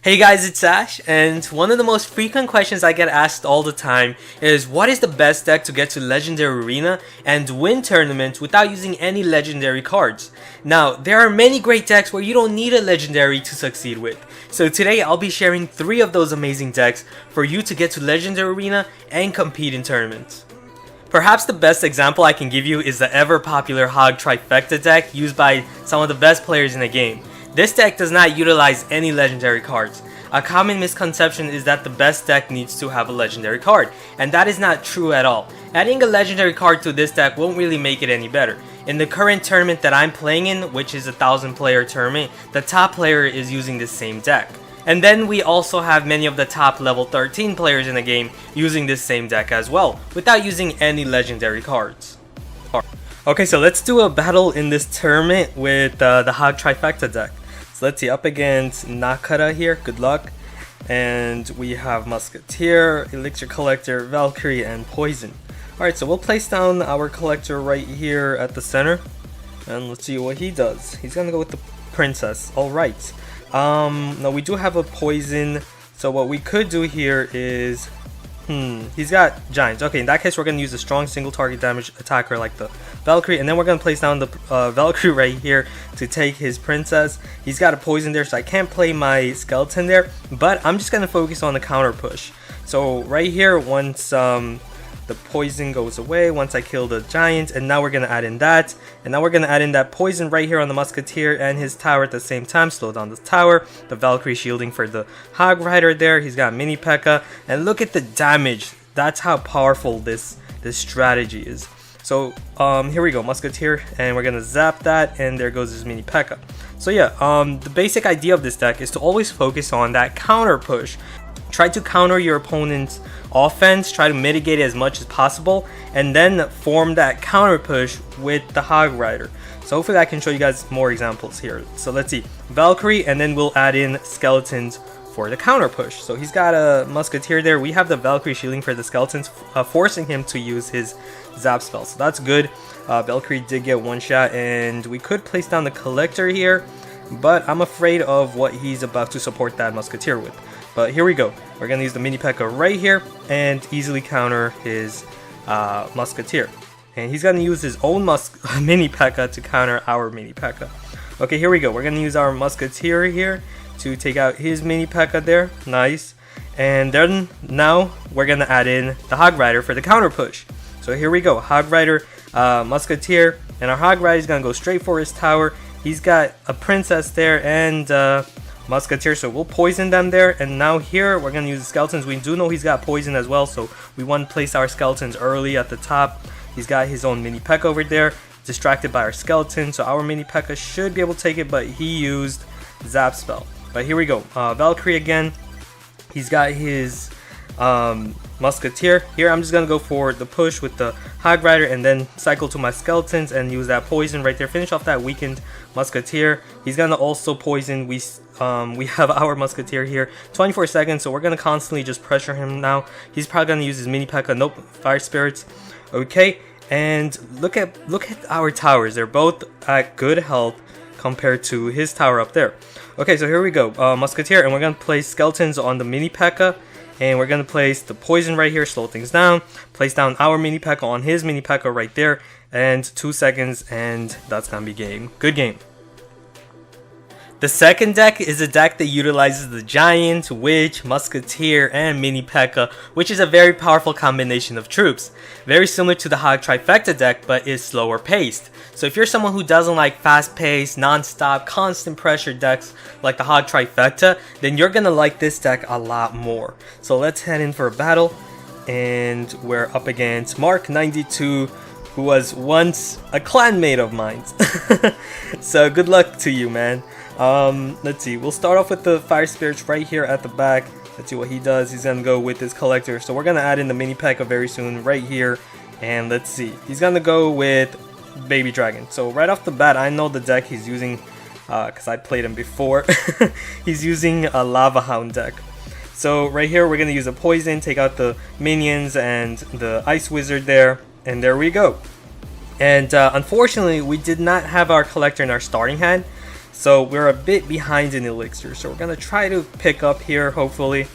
Hey guys, it's Ash, and one of the most frequent questions I get asked all the time is what is the best deck to get to Legendary Arena and win tournaments without using any legendary cards? Now, there are many great decks where you don't need a legendary to succeed with. So today I'll be sharing 3 of those amazing decks for you to get to Legendary Arena and compete in tournaments. Perhaps the best example I can give you is the ever popular Hog Trifecta deck used by some of the best players in the game. This deck does not utilize any legendary cards. A common misconception is that the best deck needs to have a legendary card, and that is not true at all. Adding a legendary card to this deck won't really make it any better. In the current tournament that I'm playing in, which is a 1,000 player tournament, the top player is using the same deck. And then we also have many of the top level 13 players in the game using this same deck as well, without using any legendary cards. Okay, so let's do a battle in this tournament with the Hog Trifecta deck. So let's see, up against Nakara here, good luck. And we have Musketeer, Elixir Collector, Valkyrie, and Poison. Alright, so we'll place down our Collector right here at the center. And let's see what he does. He's gonna go with the Princess. Alright. Now we do have a Poison. So what we could do here is... he's got Giants. Okay, in that case we're going to use a strong single target damage attacker like the Valkyrie, and then we're going to place down the Valkyrie right here to take his Princess. He's got a Poison there, so I can't play my Skeleton there, but I'm just going to focus on the counter push. So right here, once the Poison goes away, once I kill the Giant, and now we're going to add in that, and now we're going to add in that Poison right here on the Musketeer and his tower at the same time, slow down the tower, the Valkyrie shielding for the Hog Rider there, he's got Mini P.E.K.K.A, and look at the damage. That's how powerful this strategy is. So here we go, Musketeer, and we're going to zap that, and there goes his Mini P.E.K.K.A. So yeah, the basic idea of this deck is to always focus on that counter push. Try to counter your opponent's offense, try to mitigate it as much as possible, and then form that counter push with the Hog Rider. So hopefully I can show you guys more examples here. So let's see, Valkyrie, and then we'll add in Skeletons for the counter push. So he's got a Musketeer there, we have the Valkyrie shielding for the Skeletons, forcing him to use his Zap spell, so that's good. Valkyrie did get one shot, and we could place down the Collector here, but I'm afraid of what he's about to support that Musketeer with. But here we go. We're going to use the Mini P.E.K.K.A right here and easily counter his Musketeer. And he's going to use his own Mini P.E.K.K.A to counter our Mini P.E.K.K.A. Okay, here we go. We're going to use our Musketeer here to take out his Mini P.E.K.K.A there. Nice. And then now we're going to add in the Hog Rider for the counter push. So here we go. Hog Rider, Musketeer, and our Hog Rider is going to go straight for his tower. He's got a Princess there and... Musketeer, so we'll poison them there, and now here we're going to use the Skeletons. We do know he's got Poison as well, so we want to place our Skeletons early at the top. He's got his own Mini P.E.K.K.A over there, distracted by our Skeleton, so our Mini P.E.K.K.A should be able to take it, but he used Zap spell. But here we go, Valkyrie again, he's got his Musketeer. Here I'm just going to go for the push with the Hog Rider and then cycle to my Skeletons and use that Poison right there, finish off that weakened Musketeer. He's going to also Poison, we have our Musketeer here, 24 seconds, so we're going to constantly just pressure him now. He's probably going to use his Mini P.E.K.K.A, nope, Fire Spirits. Okay, and look at our towers, they're both at good health compared to his tower up there. Okay, so here we go, Musketeer, and we're going to place Skeletons on the Mini P.E.K.K.A, and we're going to place the Poison right here, slow things down, place down our Mini P.E.K.K.A on his Mini P.E.K.K.A right there, and 2 seconds, and that's going to be game. Good game. The second deck is a deck that utilizes the Giant, Witch, Musketeer, and Mini P.E.K.K.A, which is a very powerful combination of troops. Very similar to the Hog Trifecta deck, but is slower paced. So if you're someone who doesn't like fast-paced, non-stop, constant pressure decks like the Hog Trifecta, then you're gonna like this deck a lot more. So let's head in for a battle, and we're up against Mark92, who was once a clanmate of mine. So good luck to you, man. Let's see, we'll start off with the Fire Spirits right here at the back. Let's see what he does. He's gonna go with his Collector, so we're gonna add in the Mini P.E.K.K.A very soon right here, and let's see, he's gonna go with Baby Dragon. So right off the bat, I know the deck he's using because I played him before. He's using a Lava Hound deck. So right here we're gonna use a Poison, take out the minions and the Ice Wizard there, and there we go. And unfortunately we did not have our Collector in our starting hand, So we're a bit behind in elixir. So we're gonna try to pick up here, hopefully.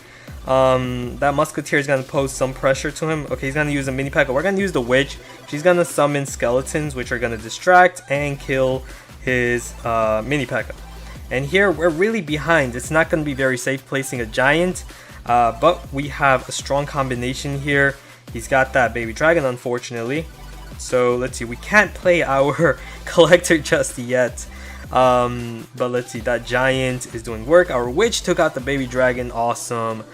That musketeer is gonna pose some pressure to him. Okay, he's gonna use a mini P.E.K.K.A. We're gonna use the witch. She's gonna summon skeletons, which are gonna distract and kill his mini P.E.K.K.A. And here we're really behind. It's not gonna be very safe placing a giant, but we have a strong combination here. He's got that baby dragon, unfortunately. So let's see, we can't play our collector just yet. But let's see, that giant is doing work. Our witch took out the baby dragon, awesome.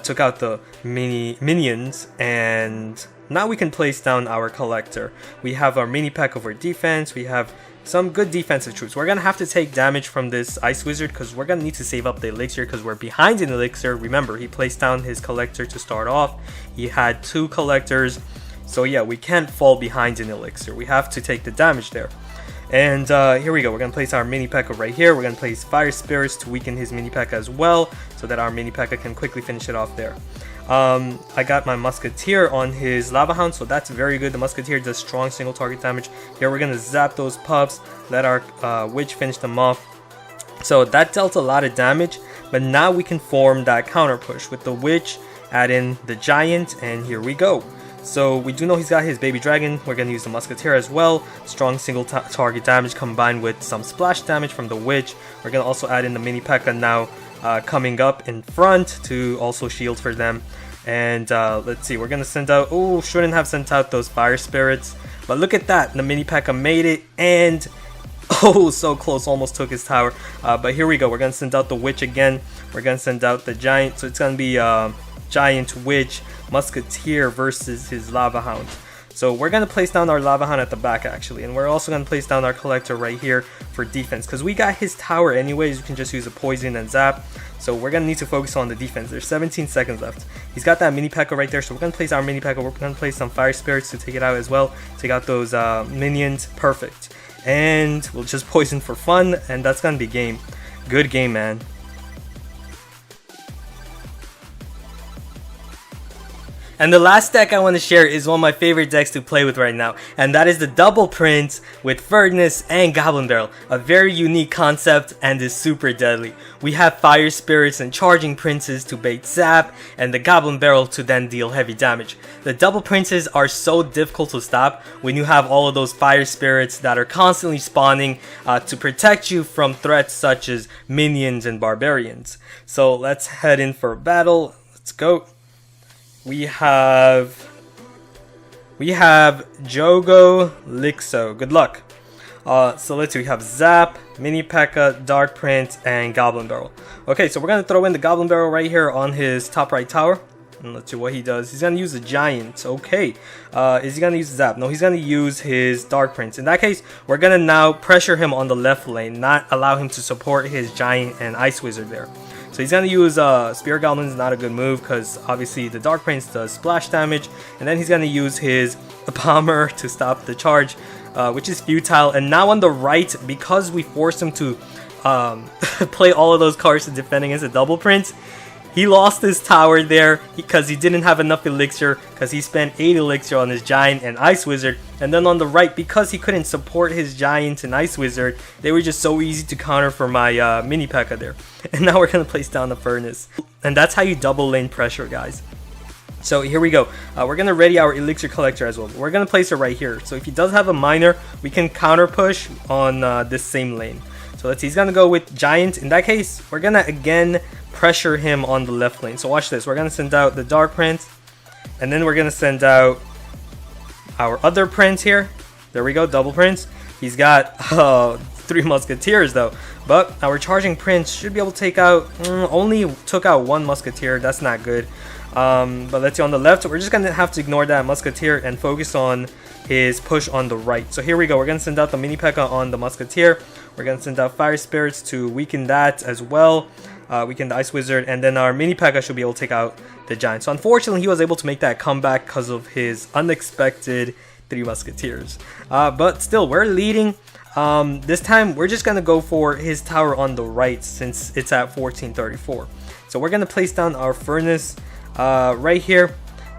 Took out the minions, and now we can place down our collector. We have our mini P.E.K.K.A. for defense. We have some good defensive troops. We're gonna have to take damage from this ice wizard because we're gonna need to save up the elixir because we're behind in elixir. Remember, he placed down his collector to start off. He had 2 collectors, so yeah, we can't fall behind in elixir. We have to take the damage there. And here we go. We're gonna place our mini P.E.K.K.A. right here. We're gonna place fire spirits to weaken his mini P.E.K.K.A. as well, so that our mini P.E.K.K.A. can quickly finish it off there. I got my musketeer on his lava hound, so that's very good. The musketeer does strong single target damage. Here we're gonna zap those puffs, let our witch finish them off. So that dealt a lot of damage, but now we can form that counter push with the witch, add in the giant, and here we go. So we do know he's got his baby dragon. We're going to use the musketeer as well. Strong single target damage combined with some splash damage from the witch. We're going to also add in the mini P.E.K.K.A. now coming up in front to also shield for them. And let's see, we're going to send out, oh, shouldn't have sent out those fire spirits. But look at that, the mini P.E.K.K.A. made it, and oh, so close, almost took his tower. But here we go, we're going to send out the witch again. We're going to send out the giant, so it's going to be giant witch musketeer versus his lava hound. So we're going to place down our lava hound at the back actually, and we're also going to place down our collector right here for defense because we got his tower anyways. You can just use a poison and zap, so we're going to need to focus on the defense. There's 17 seconds left. He's got that mini P.E.K.K.A. right there, so we're going to place our mini P.E.K.K.A. We're going to place some fire spirits to take it out as well, take out those minions. Perfect. And we'll just poison for fun, and that's going to be game. Good game, man. And the last deck I want to share is one of my favorite decks to play with right now, and that is the double prince with Furnace and Goblin Barrel. A very unique concept and is super deadly. We have fire spirits and charging princes to bait zap, and the Goblin Barrel to then deal heavy damage. The double princes are so difficult to stop when you have all of those fire spirits that are constantly spawning to protect you from threats such as minions and barbarians. So let's head in for a battle. Let's go. We have Jogo Lixo. Good luck. So let's see. We have Zap, Mini P.E.K.K.A., Dark Prince, and Goblin Barrel. Okay, so we're gonna throw in the Goblin Barrel right here on his top right tower. And let's see what he does. He's gonna use the Giant. Okay. Is he gonna use Zap? No, he's gonna use his Dark Prince. In that case, we're gonna now pressure him on the left lane, not allow him to support his Giant and Ice Wizard there. So he's going to use Spear Goblins, not a good move because obviously the Dark Prince does splash damage. And then he's going to use his Bomber to stop the charge, which is futile. And now on the right, because we forced him to play all of those cards to defend against the Double Prince, he lost his tower there because he didn't have enough elixir because he spent 8 elixir on his Giant and Ice Wizard. And then on the right, because he couldn't support his Giant and Ice Wizard, they were just so easy to counter for my mini P.E.K.K.A. there. And now we're going to place down the Furnace. And that's how you double lane pressure, guys. So here we go. We're going to ready our elixir collector as well. We're going to place it right here. So if he does have a miner, we can counter push on this same lane. So let's see, he's going to go with Giant. In that case, we're going to again pressure him on the left lane. So watch this. We're going to send out the Dark Prince. And then we're going to send out our other Prince here. There we go, Double Prince. He's got 3 Musketeers though. But our Charging Prince should be able to take out, only took out 1 Musketeer. That's not good. But let's see, on the left, we're just going to have to ignore that Musketeer and focus on his push on the right. So here we go. We're going to send out the Mini P.E.K.K.A. on the Musketeer. We're going to send out Fire Spirits to weaken that as well. Weaken the Ice Wizard. And then our Mini P.E.K.K.A. should be able to take out the Giant. So unfortunately, he was able to make that comeback because of his unexpected 3 Musketeers. But still, we're leading. This time, we're just going to go for his tower on the right since it's at 1434. So we're going to place down our Furnace right here.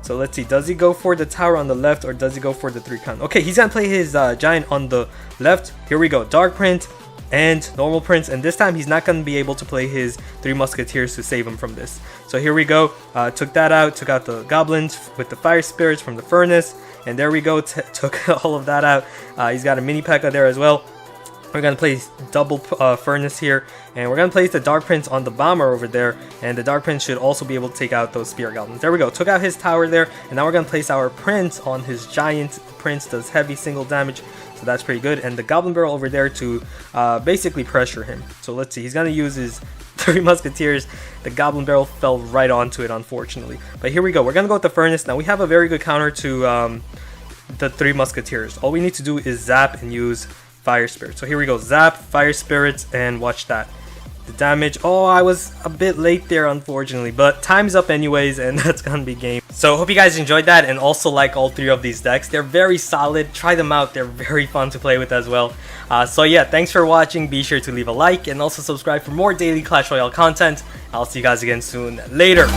So let's see, does he go for the tower on the left or does he go for the 3 count? Okay, he's gonna play his Giant on the left. Here we go, Dark Prince, and normal prince, and this time he's not going to be able to play his 3 musketeers to save him from this. So here we go, took that out, took out the goblins with the fire spirits from the furnace, and there we go, took all of that out. He's got a mini P.E.K.K.A there as well. We're going to place double furnace here, and we're going to place the Dark Prince on the bomber over there, and the Dark Prince should also be able to take out those spear goblins. There we go, took out his tower there, and now we're going to place our prince on his giant. Prince does heavy single damage, so that's pretty good, and the goblin barrel over there to basically pressure him. So let's see, he's going to use his 3 musketeers. The goblin barrel fell right onto it, unfortunately, but here we go. We're going to go with the furnace. Now we have a very good counter to the 3 musketeers. All we need to do is zap and use fire spirit. So here we go, zap, fire spirits, and watch that. The damage, oh, I was a bit late there, unfortunately, but time's up anyways, and that's gonna be game. So hope you guys enjoyed that, and also like all 3 of these decks. They're very solid, try them out, they're very fun to play with as well. So yeah, thanks for watching, be sure to leave a like, and also subscribe for more daily Clash Royale content. I'll see you guys again soon, later!